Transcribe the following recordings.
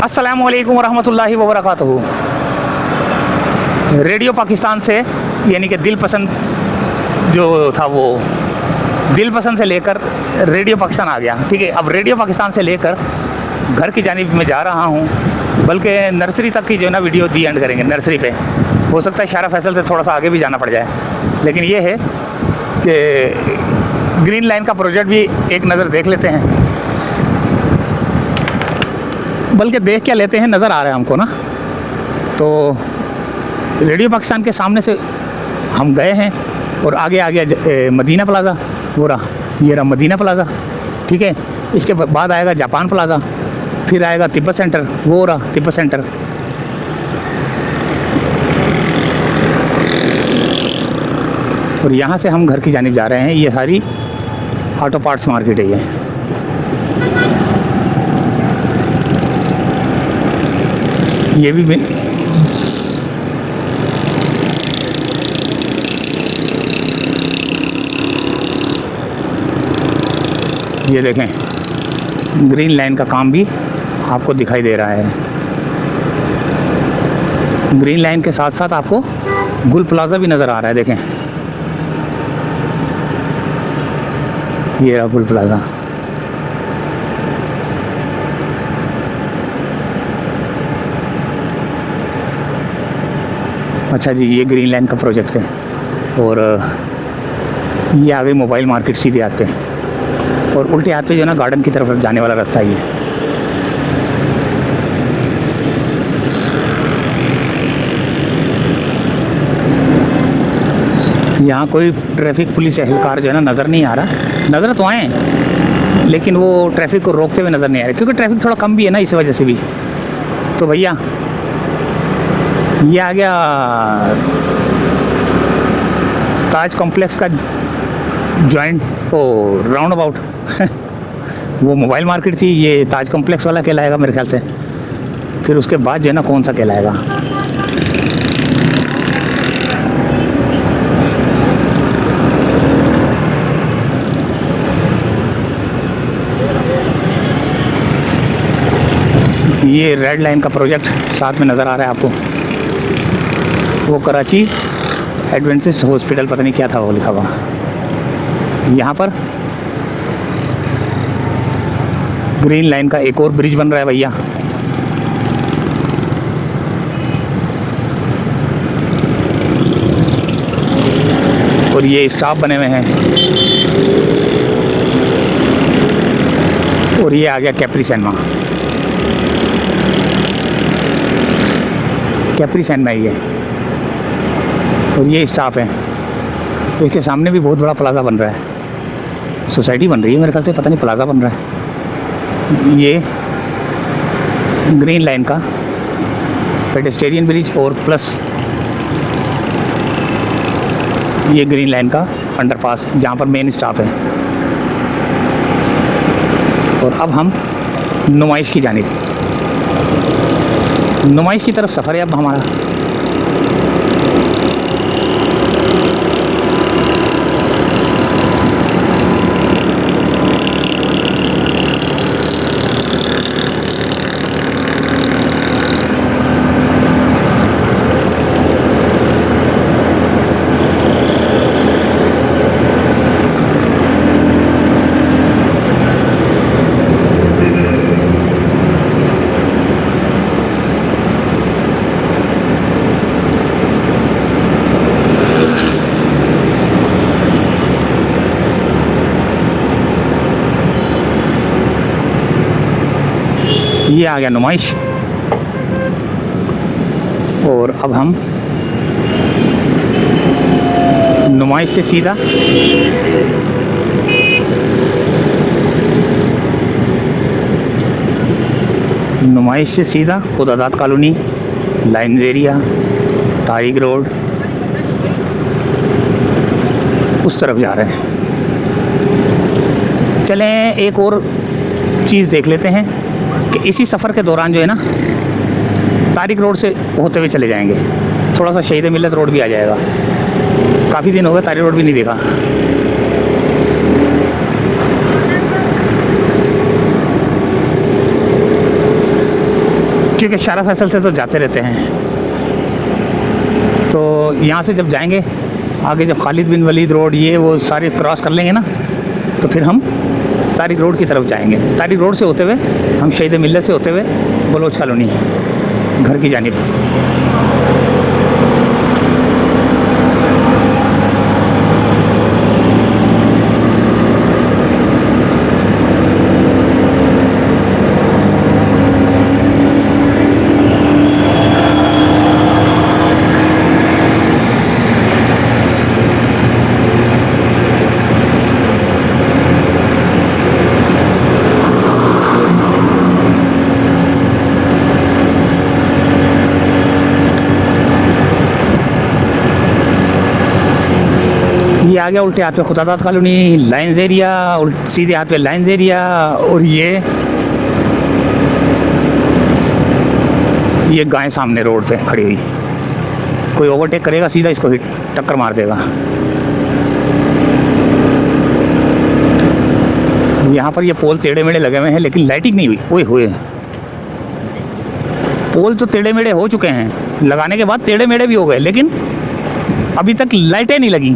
अस्सलामु अलैकुम वरहमतुल्लाहि वबरकातुहू। रेडियो पाकिस्तान से यानी कि दिल पसंद जो था वो दिल पसंद से लेकर रेडियो पाकिस्तान आ गया। ठीक है, अब रेडियो पाकिस्तान से लेकर घर की जानिब में जा रहा हूँ, बल्कि नर्सरी तक की जो है ना वीडियो दी एंड करेंगे। नर्सरी पे हो सकता है शारा फैसल से थोड़ा सा आगे भी जाना पड़ जाए, लेकिन ये है कि ग्रीन लाइन का प्रोजेक्ट भी एक नज़र देख लेते हैं। बल्कि देख क्या लेते हैं, नज़र आ रहा है हमको ना। तो रेडियो पाकिस्तान के सामने से हम गए हैं और आगे आ गया मदीना प्लाज़ा, वो रहा, ये रहा मदीना प्लाज़ा। ठीक है, इसके बाद आएगा जापान प्लाज़ा, फिर आएगा तिब्बत सेंटर, वो रहा तिब्बत सेंटर। और यहाँ से हम घर की जानिब जा रहे हैं। ये सारी ऑटो पार्ट्स मार्केट है ये भी ये देखें, ग्रीन लाइन का काम भी आपको दिखाई दे रहा है। ग्रीन लाइन के साथ साथ आपको गुल प्लाज़ा भी नज़र आ रहा है। देखें, ये रहा गुल प्लाज़ा। अच्छा जी, ये ग्रीन लाइन का प्रोजेक्ट है और ये आ गई मोबाइल मार्केट सीधे हाथ पे, और उल्टे हाथ पे जो है ना गार्डन की तरफ जाने वाला रास्ता ही है। यहाँ कोई ट्रैफिक पुलिस एहलकार जो है ना नज़र नहीं आ रहा। नज़र तो आए लेकिन वो ट्रैफिक को रोकते हुए नज़र नहीं आ रहे, क्योंकि ट्रैफिक थोड़ा कम भी है ना, इस वजह से भी। तो भैया ये आ गया ताज कॉम्प्लेक्स का जॉइंट ओ राउंड अबाउट वो मोबाइल मार्केट थी, ये ताज कॉम्प्लेक्स वाला कहलाएगा मेरे ख्याल से। फिर उसके बाद जो है ना कौन सा कहलाएगा। ये रेड लाइन का प्रोजेक्ट साथ में नज़र आ रहा है आपको, वो कराची एडवेंटिस्ट हॉस्पिटल, पता नहीं क्या था वो लिखा हुआ। यहाँ पर ग्रीन लाइन का एक और ब्रिज बन रहा है भैया। और ये स्टाफ बने हुए हैं। और ये आ गया कैप्री सिनेमा, कैप्री सिनेमा ही है। और ये स्टाफ है। इसके सामने भी बहुत बड़ा प्लाज़ा बन रहा है, सोसाइटी बन रही है मेरे ख्याल से, पता नहीं प्लाज़ा बन रहा है। ये ग्रीन लाइन का पेडेस्टेरियन ब्रिज और प्लस ये ग्रीन लाइन का अंडरपास जहाँ पर मेन स्टाफ है। और अब हम नुमाइश की जानिब, नुमाइश की तरफ सफ़र है अब हमारा। ये आ गया नुमाइश। और अब हम नुमाइश से सीधा Khudadad colony, lines area, Tariq road, उस तरफ जा रहे हैं। चलें एक और चीज़ देख लेते हैं कि इसी सफ़र के दौरान जो है ना तारिक रोड से होते हुए चले जाएंगे, थोड़ा सा शहीद मिलत रोड भी आ जाएगा। काफ़ी दिन हो गए तारिक रोड भी नहीं देखा। क्योंकि शारा फैसल से तो जाते रहते हैं। तो यहाँ से जब जाएंगे आगे, जब खालिद बिन वलीद रोड ये वो सारे क्रॉस कर लेंगे ना, तो फिर हम तारिक रोड की तरफ जाएंगे। तारिक रोड से होते हुए हम शहीद मिल्लत से होते हुए बलोच कॉलोनी घर की जानिब। ये आ गया उल्टे हाथ पे खुदादाद कॉलोनी, लाइन्स एरिया, सीधे हाथ पे लाइन्स एरिया, और ये गाय सामने रोड पे खड़ी हुई। कोई ओवरटेक करेगा सीधा इसको ही टक्कर मार देगा। यहाँ पर ये पोल टेढ़े मेढ़े लगे हुए हैं लेकिन लाइटिंग नहीं हुई। ओए होए, पोल तो टेढ़े मेढ़े हो चुके हैं, लगाने के बाद टेढ़े मेढ़े भी हो गए, लेकिन अभी तक लाइटें नहीं लगी।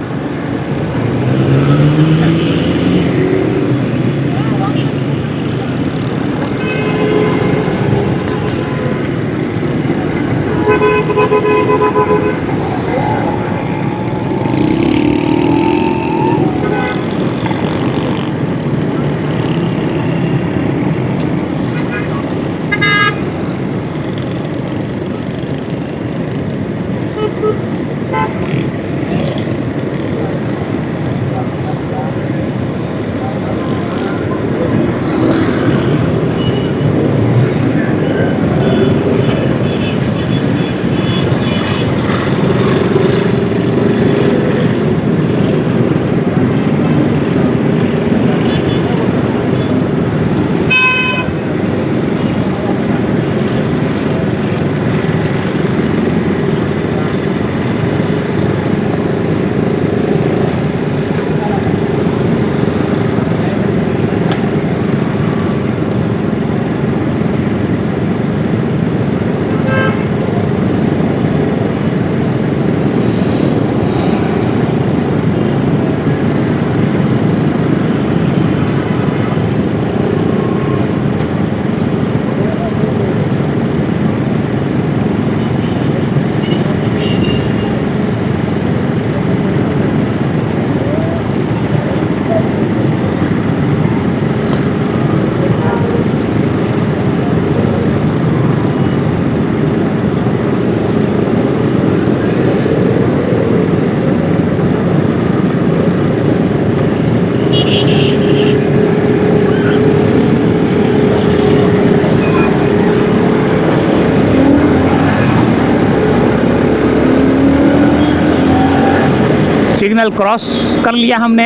सिग्नल क्रॉस कर लिया हमने,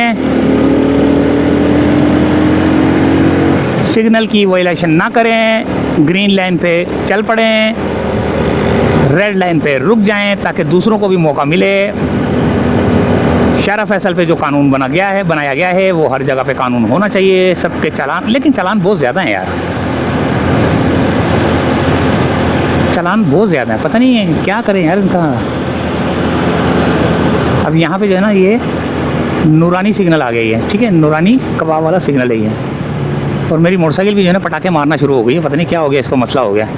सिग्नल की वायलेशन ना करें, ग्रीन लाइन पे चल पड़ें, रेड लाइन पे रुक जाएं ताकि दूसरों को भी मौका मिले। शारा फैसल पे जो कानून बनाया गया है वो हर जगह पे कानून होना चाहिए, सबके चालान, लेकिन चालान बहुत ज़्यादा हैं यार, चालान बहुत ज़्यादा है, पता नहीं है क्या करें यार इनका। अब यहाँ पे जो है ना ये नूरानी सिग्नल आ गई है, ठीक है, नूरानी कबाब वाला सिग्नल है ये। और मेरी मोटरसाइकिल भी जो है ना पटाखे मारना शुरू हो गई है, पता नहीं क्या हो गया इसको, मसला हो गया।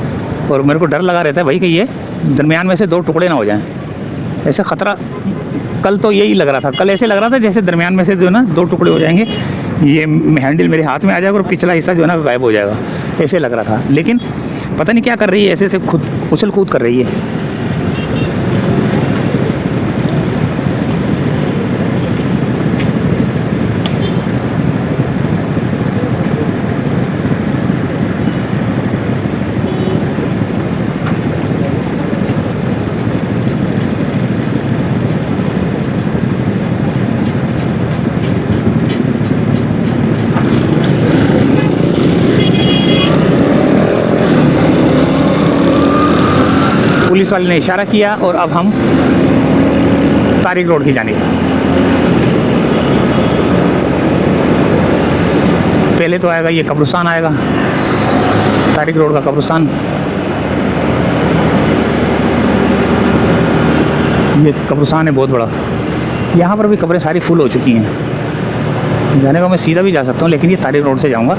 और मेरे को डर लगा रहता है भाई कि ये दरमियान में से दो टुकड़े ना हो जाएं, ऐसे ख़तरा। कल तो यही लग रहा था, कल ऐसे लग रहा था जैसे दरमियान में से जो है ना दो टुकड़े हो जाएंगे, ये हैंडल मेरे हाथ में आ जाएगा और पिछला हिस्सा जो है ना गायब हो जाएगा, ऐसे लग रहा था। लेकिन पता नहीं क्या कर रही है, ऐसे ऐसे खुद उछल कूद कर रही है। पुलिस वाले ने इशारा किया और अब हम तारिक रोड की जानिब। पहले तो आएगा ये कब्रिस्तान, आएगा तारिक रोड का कब्रिस्तान। ये कब्रिस्तान है बहुत बड़ा। यहाँ पर भी कब्रें सारी फुल हो चुकी हैं। जाने को मैं सीधा भी जा सकता हूँ, लेकिन ये तारिक रोड से जाऊँगा।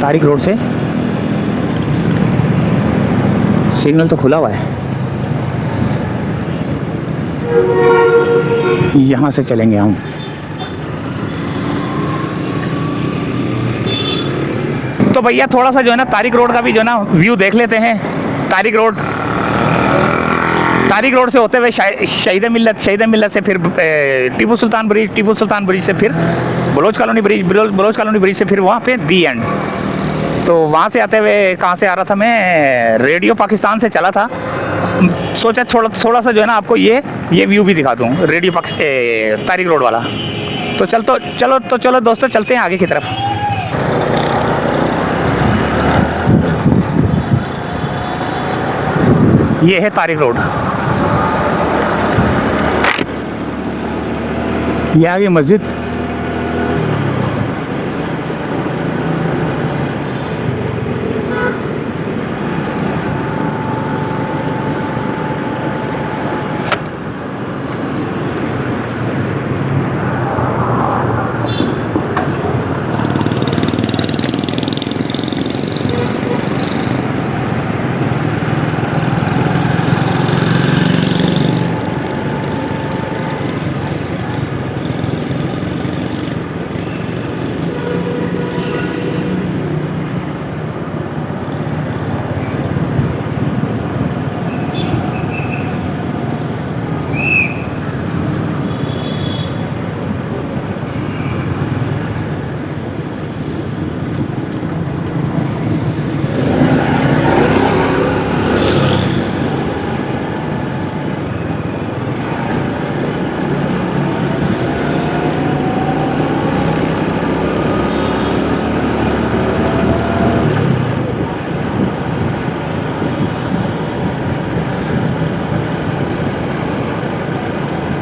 तारिक रोड से सिग्नल तो खुला हुआ है, यहाँ से चलेंगे हम। तो भैया थोड़ा सा जो है ना तारिक रोड का भी जो है ना व्यू देख लेते हैं। तारिक रोड से होते हुए शहीद मिल्लत से फिर टीपू सुल्तान ब्रिज से फिर बलोच कॉलोनी ब्रिज से फिर वहाँ पे दी एंड। तो वहाँ से आते हुए कहाँ से आ रहा था मैं, रेडियो पाकिस्तान से चला था। सोचा थोड़ा सा जो है ना आपको ये व्यू भी दिखा दूँ रेडियो पाकिस्तान तारिक रोड वाला। तो चलो दोस्तों चलते हैं आगे की तरफ। ये है तारिक रोड, ये आगे मस्जिद।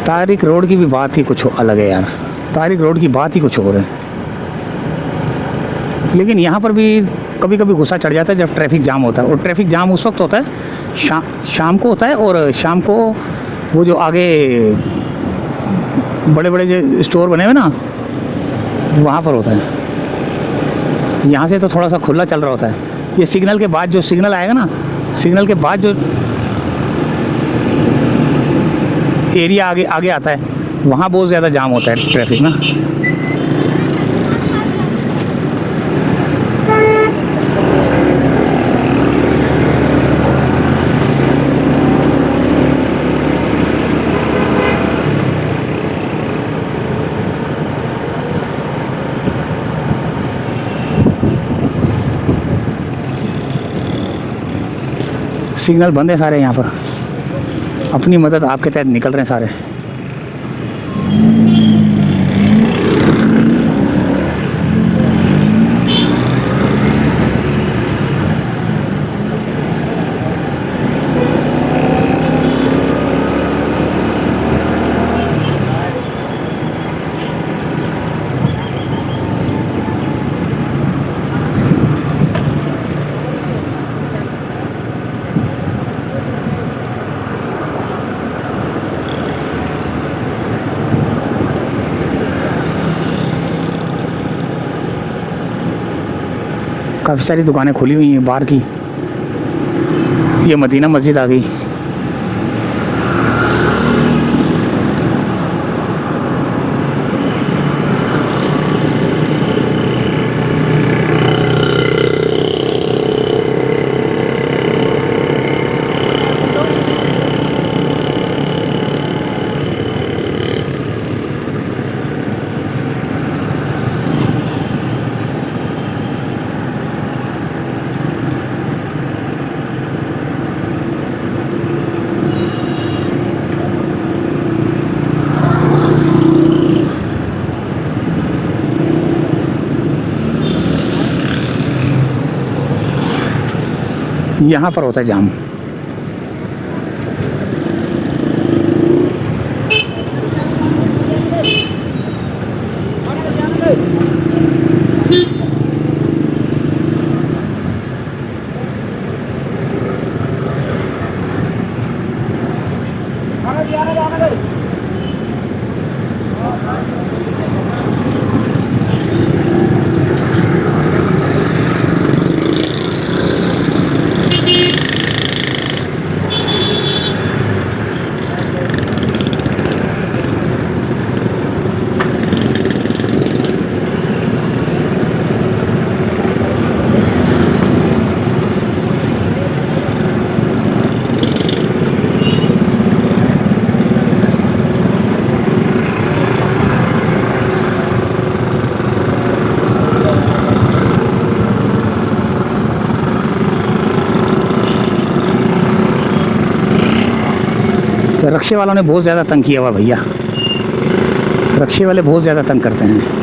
तारिक रोड की भी बात ही कुछ अलग है यार, तारिक रोड की बात ही कुछ और है। लेकिन यहाँ पर भी कभी कभी गुस्सा चढ़ जाता है जब ट्रैफिक जाम होता है। और ट्रैफिक जाम उस वक्त होता है शाम को होता है, और शाम को वो जो आगे बड़े बड़े जो स्टोर बने हुए ना वहाँ पर होता है। यहाँ से तो थोड़ा सा खुला चल रहा होता है। ये सिग्नल के बाद जो सिग्नल आएगा ना, सिग्नल के बाद जो एरिया आगे आता है वहाँ बहुत ज़्यादा जाम होता है ट्रैफिक ना। सिग्नल बंद है सारे यहाँ पर, अपनी मदद आपके तहत निकल रहे हैं सारे। काफ़ी सारी दुकानें खुली हुई हैं बाहर की। ये मदीना मस्जिद आ गई। यहाँ पर होता है जाम। रक्शे वालों ने बहुत ज़्यादा तंग किया हुआ भैया, रक्शे वाले बहुत ज़्यादा तंग करते हैं।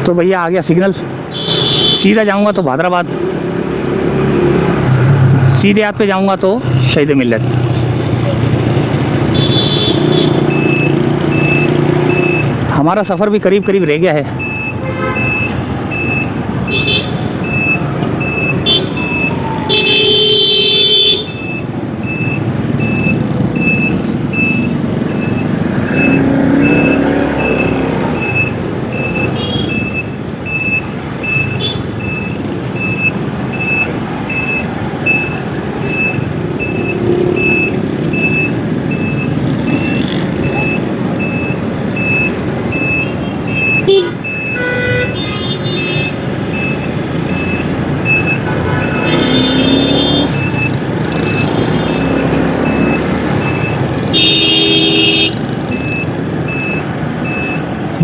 तो भैया आ गया सिग्नल, सीधा जाऊंगा तो भादराबाद, सीधे हाथ पे जाऊंगा तो शहीद मिल्लत। हमारा सफ़र भी करीब करीब रह गया है।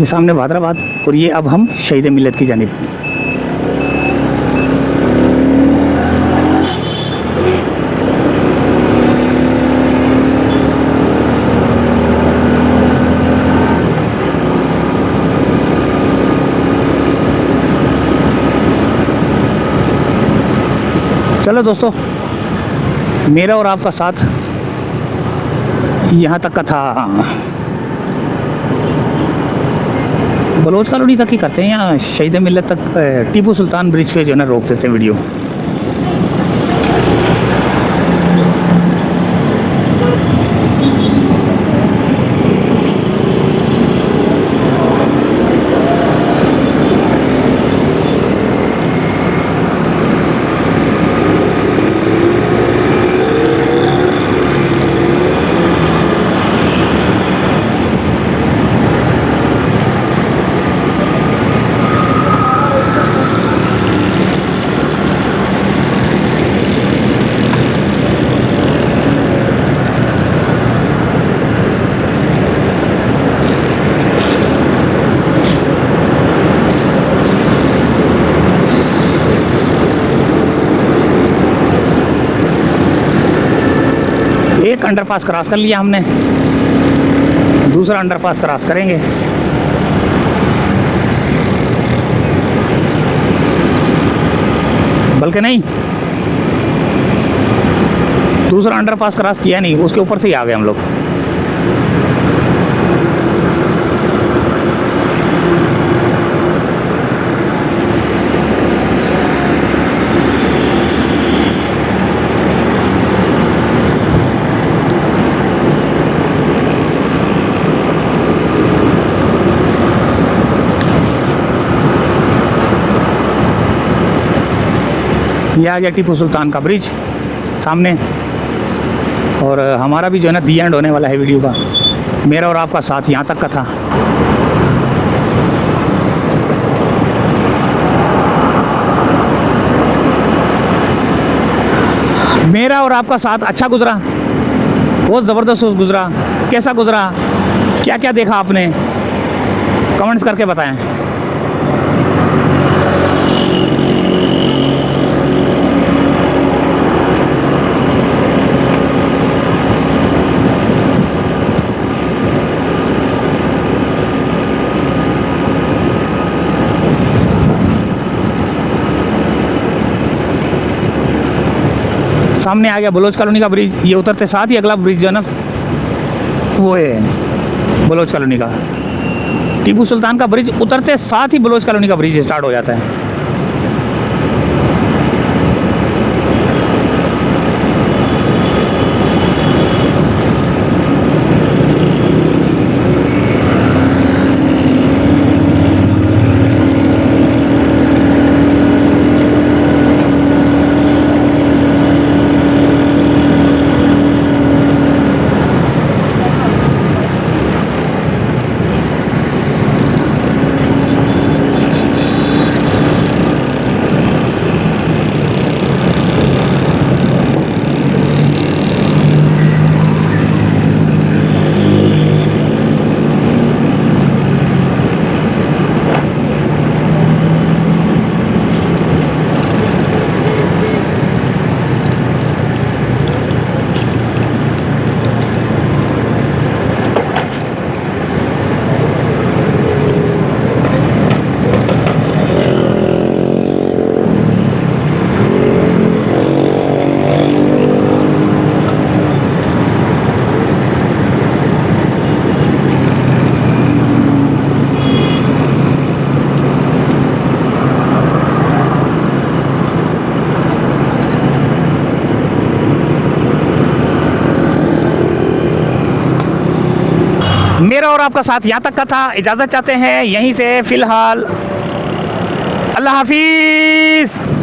ये सामने भादराबाद और ये अब हम शहीद मिल्लत की जानिब। चलो दोस्तों, मेरा और आपका साथ यहाँ तक का था। बलोच कॉलोनी तक ही करते हैं, यहाँ शहीद मिल्लत तक टीपू सुल्तान ब्रिज पे जो है ना रोक देते हैं वीडियो। एक अंडरपास क्रॉस कर लिया हमने, दूसरा अंडरपास क्रॉस करेंगे। बल्कि नहीं, दूसरा अंडरपास क्रॉस किया नहीं, उसके ऊपर से ही आ गए हम लोग। ये आ गया टीपू सुल्तान का ब्रिज सामने, और हमारा भी जो है ना दी एंड होने वाला है वीडियो का। मेरा और आपका साथ यहाँ तक का था। मेरा और आपका साथ अच्छा गुजरा, बहुत ज़बरदस्त गुजरा। कैसा गुजरा, क्या क्या देखा आपने, कमेंट्स करके बताएं। सामने आ गया बलोच कॉलोनी का ब्रिज। ये उतरते साथ ही अगला ब्रिज जो है ना वो है बलोच कॉलोनी का। टीपू सुल्तान का ब्रिज उतरते साथ ही बलोच कॉलोनी का ब्रिज स्टार्ट हो जाता है। मेरा और आपका साथ यहाँ तक का था। इजाज़त चाहते हैं यहीं से फ़िलहाल। अल्लाह हाफिज़।